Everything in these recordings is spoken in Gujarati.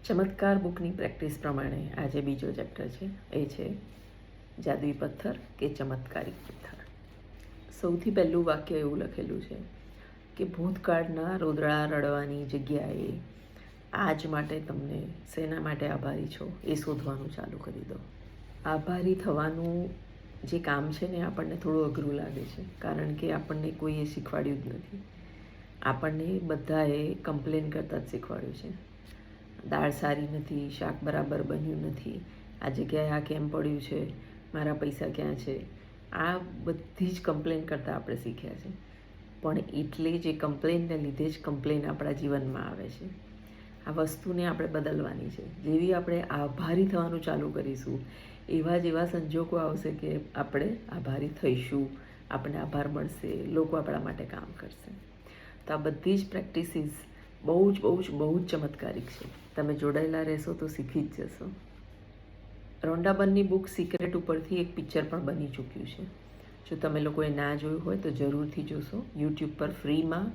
ચમત્કાર બુકની પ્રેક્ટિસ પ્રમાણે આજે બીજો ચેપ્ટર છે, એ છે જાદુઈ પથ્થર કે ચમત્કારિક પથ્થર. સૌથી પહેલું વાક્ય એવું લખેલું છે કે ભૂતકાળના રોદડા રડવાની જગ્યાએ આજ માટે તમને શેના માટે આભારી છો એ શોધવાનું ચાલુ કરી દો. આભારી થવાનું જે કામ છે ને આપણને થોડું અઘરું લાગે છે, કારણ કે આપણને કોઈએ શીખવાડ્યું જ નથી. આપણને બધાએ કમ્પ્લેન કરતાં જ શીખવાડ્યું છે. દાળ સારી નથી, શાક બરાબર બન્યું નથી, આ જગ્યાએ આ કેમ પડ્યું છે, મારા પૈસા ક્યાં છે, આ બધી જ કમ્પ્લેન કરતાં આપણે શીખ્યા છે. પણ એટલે જ એ કમ્પ્લેનને લીધે જ કમ્પ્લેન આપણા જીવનમાં આવે છે. આ વસ્તુને આપણે બદલવાની છે. જેવી આપણે આભારી થવાનું ચાલુ કરીશું એવા જ એવા સંજોગો આવશે કે આપણે આભારી થઈશું, આપણને આભાર મળશે, લોકો આપણા માટે કામ કરશે. તો આ બધી જ પ્રેક્ટિસીસ બહુ જ ચમત્કારિક છે. તમે જોડાયેલા રહેશો તો શીખી જ જશો. રોન્ડા બર્નની બુક સિક્રેટ ઉપરથી એક પિક્ચર પણ બની ચૂક્યું છે. જો તમે લોકોએ ના જોયું હોય તો જરૂરથી જોશો. યુટ્યુબ પર ફ્રીમાં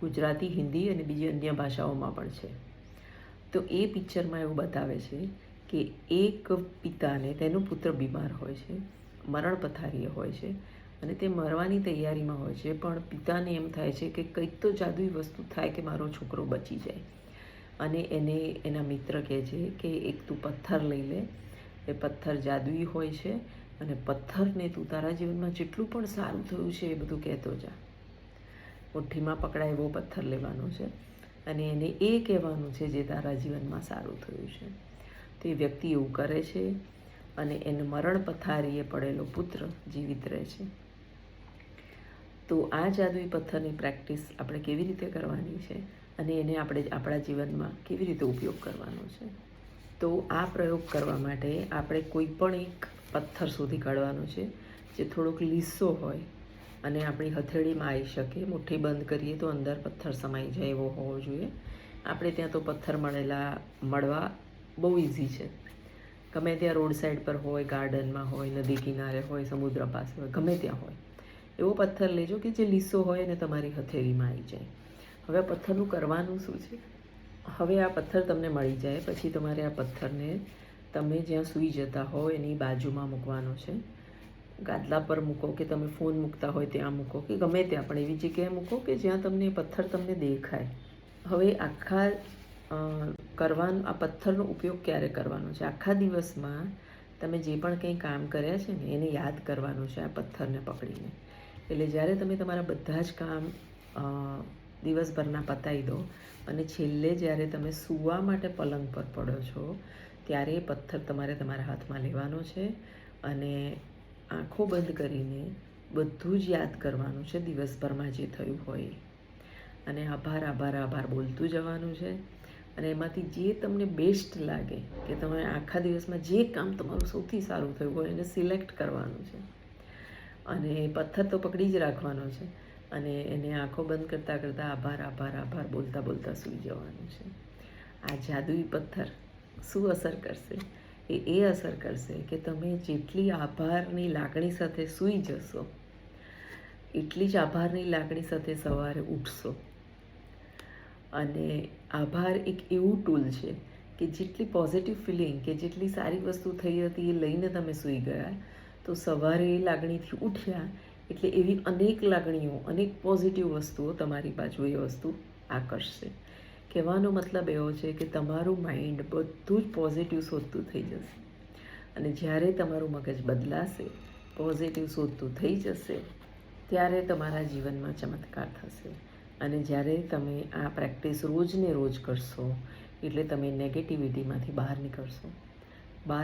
ગુજરાતી, હિન્દી અને બીજી અન્ય ભાષાઓમાં પણ છે. તો એ પિક્ચરમાં એવું બતાવે છે કે એક પિતાને તેનો પુત્ર બીમાર હોય છે, મરણ પથારીએ હોય છે અને તે મરવાની તૈયારીમાં હોય છે, પણ પિતાને એમ થાય છે કે કંઈક તો જાદુઈ વસ્તુ થાય કે મારો છોકરો બચી જાય. અને એને એના મિત્ર કહે છે કે એક તું પથ્થર લઈ લે, એ પથ્થર જાદુઈ હોય છે અને પથ્થરને તું તારા જીવનમાં જેટલું પણ સારું થયું છે એ બધું કહેતો જા. મુઠ્ઠીમાં પકડાય એવો પથ્થર લેવાનો છે અને એને એ કહેવાનું છે જે તારા જીવનમાં સારું થયું છે. તો એ વ્યક્તિ એવું કરે છે અને એને મરણ પથારીએ પડેલો પુત્ર જીવિત રહે છે. તો આ જાદુઈ પથ્થરની પ્રેક્ટિસ આપણે કેવી રીતે કરવાની છે અને એને આપણે આપણા જીવનમાં કેવી રીતે ઉપયોગ કરવાનો છે. તો આ પ્રયોગ કરવા માટે આપણે કોઈ પણ એક પથ્થર શોધી કાઢવાનો છે જે થોડોક લીસો હોય અને આપણી હથેળીમાં આવી શકે. મુઠ્ઠી બંધ કરીએ તો અંદર પથ્થર સમાઈ જાય એવો હોવો જોઈએ. આપણે ત્યાં તો પથ્થર મળવા બહુ ઇઝી છે. ગમે ત્યાં રોડ સાઈડ પર હોય, ગાર્ડનમાં હોય, નદી કિનારે હોય, સમુદ્ર પાસે હોય, ગમે ત્યાં હોય એવો પથ્થર લેજો કે જે લીસો હોય ને તમારી હથેળીમાં આવી જાય. હવે આ પથ્થરનું કરવાનું શું છે? હવે આ પથ્થર તમને મળી જાય પછી તમારે આ પથ્થરને તમે જ્યાં સૂઈ જતા હો એની બાજુમાં મૂકવાનો છે. ગાદલા પર મૂકો કે તમે ફોન મૂકતા હોય ત્યાં મૂકો કે ગમે ત્યાં પણ એવી જગ્યાએ મૂકો કે જ્યાં તમને પથ્થર તમને દેખાય. હવે આ પથ્થરનો ઉપયોગ ક્યારે કરવાનો છે? આખા દિવસમાં તમે જે પણ કંઈ કામ કર્યા છે ને એને યાદ કરવાનું છે આ પથ્થરને પકડીને. એટલે જ્યારે તમે તમારા બધા જ કામ દિવસભરના પતાવી દો અને છેલ્લે જ્યારે તમે સૂવા માટે પલંગ પર પડો છો ત્યારે એ પથ્થર તમારે તમારા હાથમાં લેવાનો છે અને આંખો બંધ કરીને બધું જ યાદ કરવાનું છે દિવસભરમાં જે થયું હોય. અને આભાર બોલતું જવાનું છે અને એમાંથી જે તમને બેસ્ટ લાગે કે તમે આખા દિવસમાં જે કામ તમારું સૌથી સારું થયું હોય એને સિલેક્ટ કરવાનું છે અને પથ્થર તો પકડી જ રાખવાનો છે અને એને આંખો બંધ કરતાં આભાર બોલતા સૂઈ જવાનું છે. આ જાદુઈ પથ્થર શું અસર કરશે? એ અસર કરશે કે તમે જેટલી આભારની લાગણી સાથે સૂઈ જશો એટલી જ આભારની લાગણી સાથે સવારે ઉઠશો. અને આભાર એક એવું ટૂલ છે કે જેટલી પોઝિટિવ ફિલિંગ કે જેટલી સારી વસ્તુ થઈ હતી એ લઈને તમે સૂઈ ગયા તો સવારે એ લાગણીથી ઉઠ્યા એટલે એવી અનેક લાગણીઓ, અનેક પોઝિટિવ વસ્તુઓ તમારી બાજુ એ વસ્તુ આકર્ષશે. કહેવાનો મતલબ એવો છે કે તમારું માઇન્ડ બધું જ પોઝિટિવ શોધતું થઈ જશે અને જ્યારે તમારું મગજ બદલાશે, પોઝિટિવ શોધતું થઈ જશે ત્યારે તમારા જીવનમાં ચમત્કાર થશે. અને જ્યારે તમે આ પ્રેક્ટિસ રોજને રોજ કરશો એટલે તમે નેગેટિવિટીમાંથી બહાર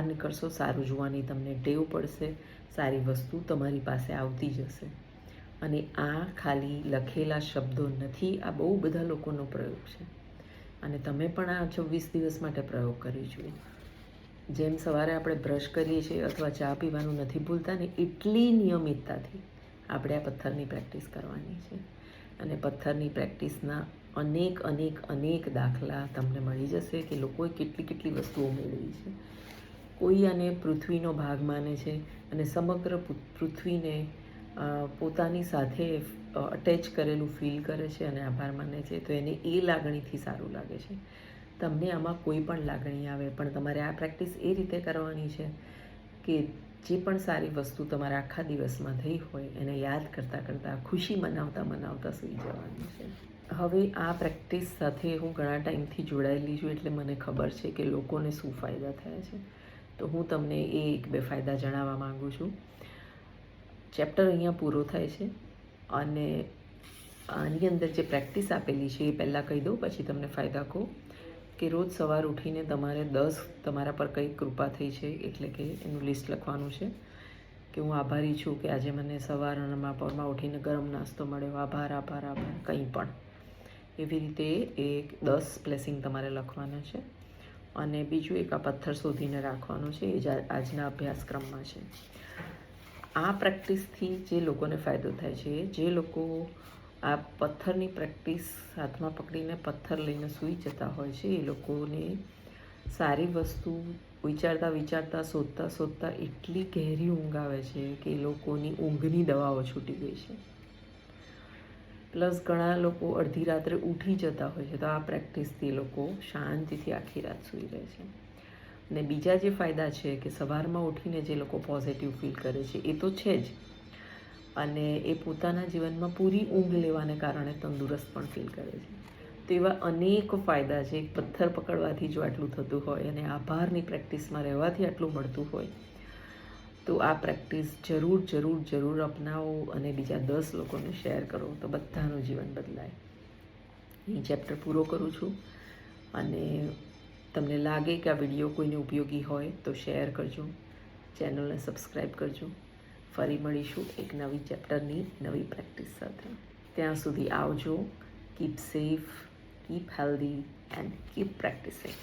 નીકળશો, સારું જોવાની તમને ટેવ પડશે, સારી વસ્તુ તમારી પાસે આવતી જશે. અને આ ખાલી લખેલા શબ્દો નથી, આ બહુ બધા લોકોનો પ્રયોગ છે અને તમે પણ આ 26 દિવસ માટે પ્રયોગ કરી જુઓ. જેમ સવારે આપણે બ્રશ કરીએ છીએ અથવા ચા પીવાનું નથી ભૂલતા ને એટલી નિયમિતતાથી આપણે આ પથ્થરની પ્રેક્ટિસ કરવાની છે. અને પથ્થરની પ્રેક્ટિસના અનેક દાખલા તમને મળી જશે કે લોકોએ કેટલી વસ્તુઓ મેળવી છે. કોઈ આને પૃથ્વીનો ભાગ માને છે અને સમગ્ર પૃથ્વીને પોતાની સાથે અટેચ કરેલું ફીલ કરે છે અને આભાર માને છે તો એને એ લાગણીથી સારું લાગે છે. તમને આમાં કોઈ પણ લાગણી આવે પણ તમારે આ પ્રેક્ટિસ એ રીતે કરવાની છે કે જે પણ સારી વસ્તુ તમારા આખા દિવસમાં થઈ હોય એને યાદ કરતાં કરતાં ખુશી મનાવતા સૂઈ જવાનું છે. હવે આ પ્રેક્ટિસ સાથે હું ઘણા ટાઈમથી જોડાયેલી છું એટલે મને ખબર છે કે લોકોને શું ફાયદા થયા છે. તો હું તમને એ 1-2 ફાયદા જણાવવા માગું છું. ચેપ્ટર અહીંયા પૂરો થાય છે અને આની અંદર જે પ્રેક્ટિસ આપેલી છે એ પહેલાં કહી દઉં, પછી તમને ફાયદા કહું. કે રોજ સવાર ઉઠીને તમારે 10 તમારા પર કઈ કૃપા થઈ છે એટલે કે એનું લિસ્ટ લખવાનું છે કે હું આભારી છું કે આજે મને સવારમાં પરમાં ઉઠીને ગરમ નાસ્તો મળ્યો, આભાર આભાર આભાર, કંઈ પણ એવી રીતે એ 10 બ્લેસિંગ તમારે લખવાના છે. અને બીજું એક આ પથ્થર શોધીને રાખવાનું છે, એ જ આજના અભ્યાસક્રમમાં છે. આ પ્રેક્ટિસથી જે લોકોને ફાયદો થાય છે, જે લોકો આ પથ્થરની પ્રેક્ટિસ હાથમાં પકડીને પથ્થર લઈને સૂઈ જતા હોય છે, એ લોકોને સારી વસ્તુ વિચારતા શોધતા એટલી ગહેરી ઊંઘ આવે છે કે એ લોકોની ઊંઘની દવાઓ છૂટી ગઈ છે. પ્લસ ઘણા લોકો અડધી રાત્રે ઉઠી જતા હોય છે, તો આ પ્રેક્ટિસથી એ લોકો શાંતિથી આખી રાત સૂઈ રહે છે. અને બીજા જે ફાયદા છે કે સવારમાં ઉઠીને જે લોકો પોઝિટિવ ફીલ કરે છે એ તો છે જ, અને એ પોતાના જીવનમાં પૂરી ઊંઘ લેવાને કારણે તંદુરસ્ત પણ ફીલ કરે છે. તો એવા અનેક ફાયદા છે. પથ્થર પકડવાથી જો આટલું થતું હોય અને આભારની પ્રેક્ટિસમાં રહેવાથી આટલું મળતું હોય તો આ પ્રેક્ટિસ જરૂર અપનાવો અને બીજા 10 લોકોને શેર કરો તો બધાનું જીવન બદલાય. એ ચેપ્ટર પૂરો કરું છું અને તમને લાગે કે આ વિડીયો કોઈને ઉપયોગી હોય તો શેર કરજો, ચેનલને સબસ્ક્રાઈબ કરજો. ફરી મળીશું એક નવી ચેપ્ટરની નવી પ્રેક્ટિસ સાથે. ત્યાં સુધી આવજો. Keep safe, keep healthy and keep practising.